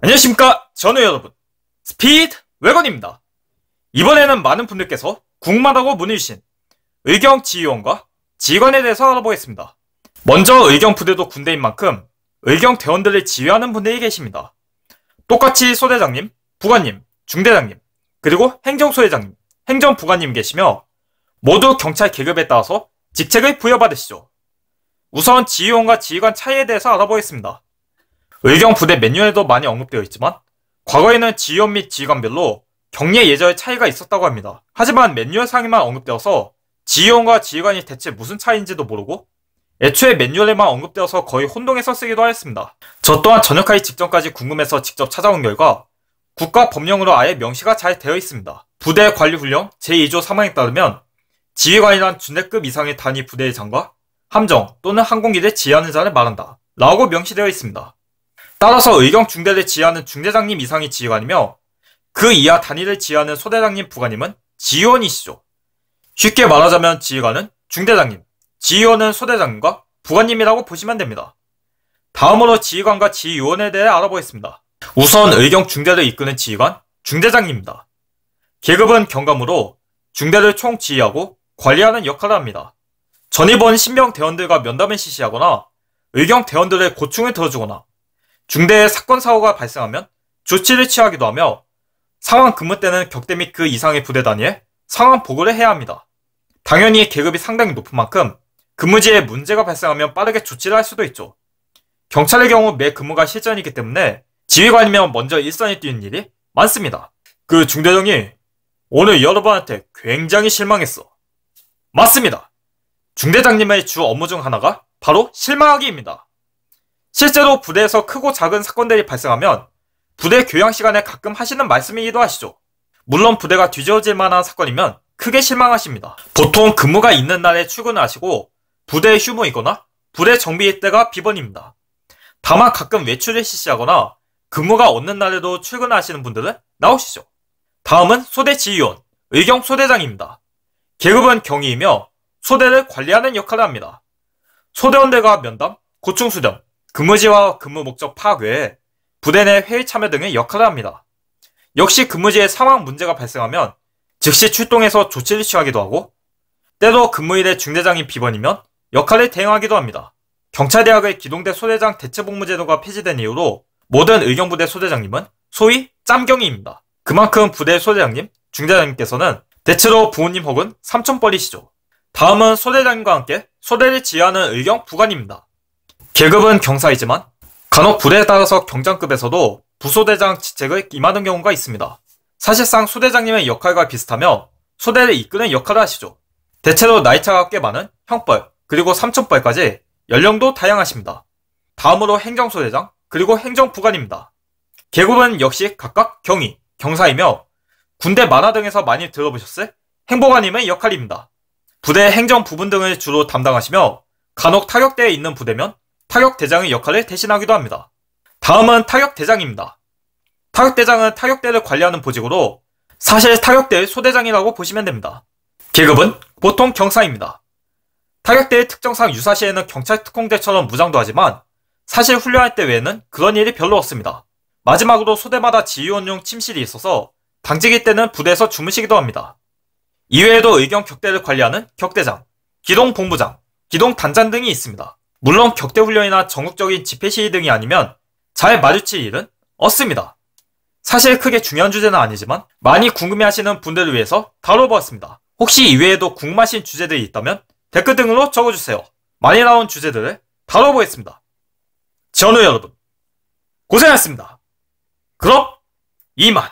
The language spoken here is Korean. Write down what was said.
안녕하십니까 전우 여러분, 스피드 외건입니다. 이번에는 많은 분들께서 궁금하다고 문의주신 의경 지휘원과 지휘관에 대해서 알아보겠습니다. 먼저 의경 부대도 군대인 만큼 의경 대원들을 지휘하는 분들이 계십니다. 똑같이 소대장님, 부관님, 중대장님, 그리고 행정소대장님, 행정부관님 계시며 모두 경찰 계급에 따라서 직책을 부여받으시죠. 우선 지휘원과 지휘관 차이에 대해서 알아보겠습니다. 의경 부대 매뉴얼에도 많이 언급되어 있지만 과거에는 지휘원 및 지휘관별로 경례 예절의 차이가 있었다고 합니다. 하지만 매뉴얼상에만 언급되어서 지휘원과 지휘관이 대체 무슨 차이인지도 모르고 애초에 매뉴얼에만 언급되어서 거의 혼동해서 쓰기도 하였습니다. 저 또한 전역하기 직전까지 궁금해서 직접 찾아온 결과 국가법령으로 아예 명시가 잘 되어 있습니다. 부대 관리훈령 제2조 3항에 따르면 지휘관이란 준대급 이상의 단위 부대의장과 함정 또는 항공기를 지휘하는 자를 말한다 라고 명시되어 있습니다. 따라서 의경 중대를 지휘하는 중대장님 이상이 지휘관이며 그 이하 단위를 지휘하는 소대장님, 부관님은 지휘원이시죠. 쉽게 말하자면 지휘관은 중대장님, 지휘원은 소대장님과 부관님이라고 보시면 됩니다. 다음으로 지휘관과 지휘원에 대해 알아보겠습니다. 우선 의경 중대를 이끄는 지휘관, 중대장님입니다. 계급은 경감으로 중대를 총 지휘하고 관리하는 역할을 합니다. 전입원 신병 대원들과 면담을 실시하거나 의경 대원들의 고충을 들어주거나 중대에 사건 사고가 발생하면 조치를 취하기도 하며 상황 근무 때는 격대 및 그 이상의 부대 단위에 상황 보고를 해야 합니다. 당연히 계급이 상당히 높은 만큼 근무지에 문제가 발생하면 빠르게 조치를 할 수도 있죠. 경찰의 경우 매 근무가 실전이기 때문에 지휘관이면 먼저 일선에 뛰는 일이 많습니다. 그 중대장이 오늘 여러분한테 굉장히 실망했어. 맞습니다. 중대장님의 주 업무 중 하나가 바로 실망하기입니다. 실제로 부대에서 크고 작은 사건들이 발생하면 부대 교양 시간에 가끔 하시는 말씀이기도 하시죠. 물론 부대가 뒤집어질 만한 사건이면 크게 실망하십니다. 보통 근무가 있는 날에 출근을 하시고 부대에 휴무이거나 부대 정비일 때가 비번입니다. 다만 가끔 외출을 실시하거나 근무가 없는 날에도 출근을 하시는 분들은 나오시죠. 다음은 소대 지휘원, 의경 소대장입니다. 계급은 경위이며 소대를 관리하는 역할을 합니다. 소대원들과 면담, 고충 수렴, 근무지와 근무 목적 파악 외에 부대 내 회의 참여 등의 역할을 합니다. 역시 근무지에 상황 문제가 발생하면 즉시 출동해서 조치를 취하기도 하고 때로 근무일에 중대장이 비번이면 역할을 대행하기도 합니다. 경찰대학의 기동대 소대장 대체복무제도가 폐지된 이후로 모든 의경부대 소대장님은 소위 짬경이입니다. 그만큼 부대 소대장님, 중대장님께서는 대체로 부모님 혹은 삼촌뻘이시죠. 다음은 소대장님과 함께 소대를 지휘하는 의경 부관입니다. 계급은 경사이지만 간혹 부대에 따라서 경장급에서도 부소대장 직책을 임하는 경우가 있습니다. 사실상 소대장님의 역할과 비슷하며 소대를 이끄는 역할을 하시죠. 대체로 나이차가 꽤 많은 형뻘 그리고 삼촌뻘까지 연령도 다양하십니다. 다음으로 행정소대장 그리고 행정부관입니다. 계급은 역시 각각 경위, 경사이며 군대 만화 등에서 많이 들어보셨을 행보관님의 역할입니다. 부대 행정 부분 등을 주로 담당하시며 간혹 타격대에 있는 부대면 타격대장의 역할을 대신하기도 합니다. 다음은 타격대장입니다. 타격대장은 타격대를 관리하는 보직으로 사실 타격대의 소대장이라고 보시면 됩니다. 계급은 보통 경사입니다. 타격대의 특정상 유사시에는 경찰 특공대처럼 무장도 하지만 사실 훈련할 때 외에는 그런 일이 별로 없습니다. 마지막으로 소대마다 지휘원용 침실이 있어서 당직일 때는 부대에서 주무시기도 합니다. 이외에도 의경 격대를 관리하는 격대장, 기동본부장, 기동단장 등이 있습니다. 물론 격대훈련이나 전국적인 집회시위 등이 아니면 잘 마주칠 일은 없습니다. 사실 크게 중요한 주제는 아니지만 많이 궁금해하시는 분들을 위해서 다뤄보았습니다. 혹시 이외에도 궁금하신 주제들이 있다면 댓글 등으로 적어주세요. 많이 나온 주제들을 다뤄보겠습니다. 전우 여러분 고생하셨습니다. 그럼 이만.